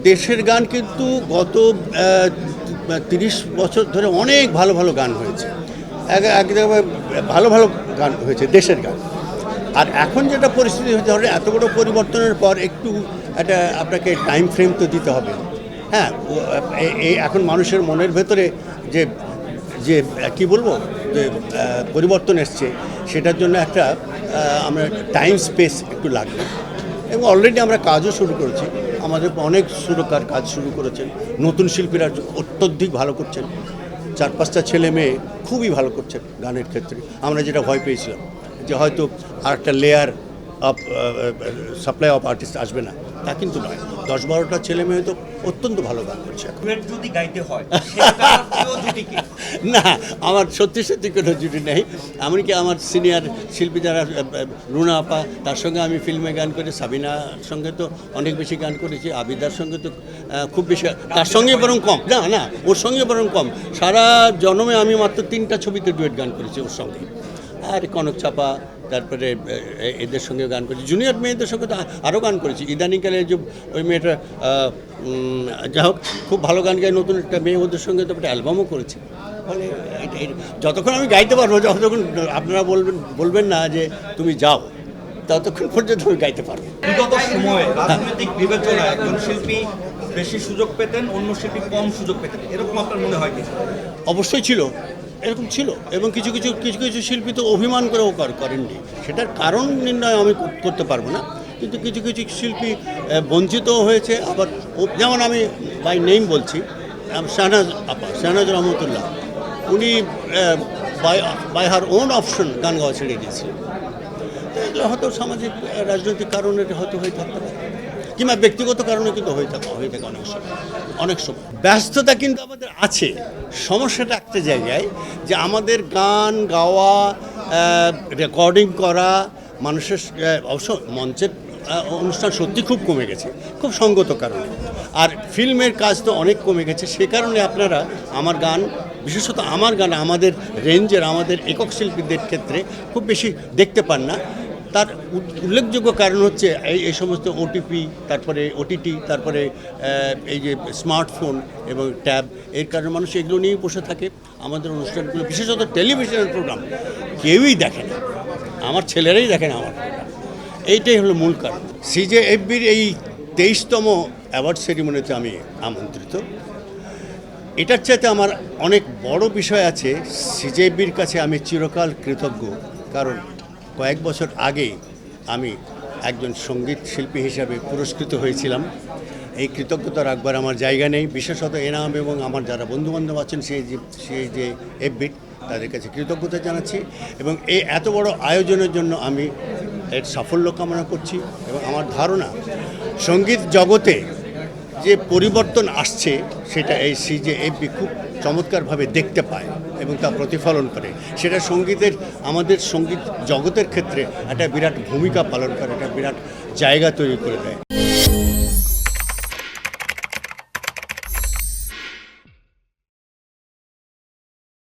দেশের গান কিন্তু গত 30 বছর ধরে অনেক ভালো ভালো গান হয়েছে, একদম ভালো ভালো গান হয়েছে দেশের গান। আর এখন যেটা পরিস্থিতি হতে হবে, এত বড় পরিবর্তনের পর একটু একটা আপনাকে টাইম ফ্রেম তো দিতে হবে। হ্যাঁ, এই এখন মানুষের মনের ভেতরে যে যে কী বলবো, যে পরিবর্তন এসছে, সেটার জন্য একটা আমরা টাইম স্পেস একটু লাগবে। এবং অলরেডি আমরা কাজও শুরু করেছি, আমাদের অনেক সুরকার কাজ শুরু করেছেন, নতুন শিল্পীরা অত্যধিক ভালো করছেন, 4-5টা ছেলে মেয়ে খুবই ভালো করছেন গানের ক্ষেত্রে। আমরা যেটা ভয় পেয়েছিলাম যে হয়তো আর একটা layer of supply of artist আসবে না, তা কিন্তু নয়। 10-12টা ছেলে মেয়ে তো অত্যন্ত ভালো গান করছে। যদি গাইতে হয় না, আমার সত্যি সত্যি কোনো জুটি নেই। এমনকি আমার সিনিয়র শিল্পী যারা, রুনা আপা, তার সঙ্গে আমি ফিল্মে গান করি, সাবিনার সঙ্গে তো অনেক বেশি গান করেছি, আবিদার সঙ্গে তো খুব বেশি, তার সঙ্গে বরং কম। না, ওর সঙ্গে বরং কম। সারা জন্মে আমি মাত্র 3টা ছবিতে ডুয়েট গান করেছি ওর সঙ্গে। আর কনক চাপা, তারপরে এদের সঙ্গে গান করেছি, জুনিয়র মেয়েদের সঙ্গে তো আরও গান করেছি। ইদানিংকালে যে ওই মেয়েটা যা হোক খুব ভালো গান গায়, নতুন একটা মেয়ে, ওদের সঙ্গে তো একটা অ্যালবামও করেছি। ফলে যতক্ষণ আমি গাইতে পারবো, যতক্ষণ আপনারা বলবেন না যে তুমি যাও, ততক্ষণ পর্যন্ত আমি গাইতে পারবো। বিগত সময়ে রাজনৈতিক বিবেচনায় একজন শিল্পী বেশি সুযোগ পেতেন, অন্য শিল্পী কম সুযোগ পেতেন, এরকম আপনার মনে হয় কি? অবশ্যই ছিল, এরকম ছিল। এবং কিছু কিছু শিল্পী তো অভিমান করেও করেননি, সেটার কারণ নির্ণয় আমি করতে পারবো না। কিন্তু কিছু কিছু শিল্পী বঞ্চিত হয়েছে। আবার যেমন আমি বাই নেম বলছি, শাহনাজ আপা, শাহনাজ রহমতুল্লাহ, উনি বাই হার ওন অপশন গান গাওয়া ছেড়ে দিয়েছিলেন। তো এগুলো হয়তো সামাজিক রাজনৈতিক কারণে হয়তো হয়ে থাকতে পারে, কিংবা ব্যক্তিগত কারণে কিন্তু হয়ে থাকে অনেক সময়। ব্যস্ততা কিন্তু আমাদের আছে। সমস্যাটা একটা জায়গায় যে আমাদের গান গাওয়া, রেকর্ডিং করা, মানুষের অবশ্য মঞ্চের অনুষ্ঠান সত্যি খুব কমে গেছে, খুব সঙ্গত কারণে। আর ফিল্মের কাজ তো অনেক কমে গেছে। সে কারণে আপনারা আমার গান, বিশেষত আমার গান, আমাদের রেঞ্জের, আমাদের একক শিল্পীদের ক্ষেত্রে খুব বেশি দেখতে পান না। তার উল্লেখযোগ্য কারণ হচ্ছে এই সমস্ত ওটিপি, তারপরে ওটিটি, তারপরে এই যে স্মার্টফোন এবং ট্যাব, এর কারণে মানুষ এগুলো নিয়েই বসে থাকে। আমাদের অনুষ্ঠানগুলো, বিশেষত টেলিভিশনের প্রোগ্রাম, কেউই দেখে না, আমার ছেলেরাই দেখে না আমার প্রোগ্রাম। এইটাই হলো মূল কারণ। সিজেএফবির এই 23তম অ্যাওয়ার্ড সেরিমনিতে আমি আমন্ত্রিত। এটার চাইতে আমার অনেক বড় বিষয় আছে। সিজেএফবির কাছে আমি চিরকাল কৃতজ্ঞ, কারণ কয়েক বছর আগে আমি একজন সঙ্গীত শিল্পী হিসাবে পুরস্কৃত হয়েছিলাম। এই কৃতজ্ঞতা রাখবার আমার জায়গা নেই। বিশেষত এনাম এবং আমার যারা বন্ধুবান্ধব আছেন সেই যে এফবিট, তাদের কাছে কৃতজ্ঞতা জানাচ্ছি। এবং এই এত বড় আয়োজনের জন্য আমি এর সাফল্য কামনা করছি। এবং আমার ধারণা, সঙ্গীত জগতে যে পরিবর্তন আসছে, সেটা এই সিজেএফবি খুব চমৎকারভাবে দেখতে পায় এবং তা প্রতিফলন করে। সেটা আমাদের সঙ্গীত জগতের ক্ষেত্রে একটা বিরাট ভূমিকা পালন করে, একটা বিরাট জায়গা তৈরি করে দেয়।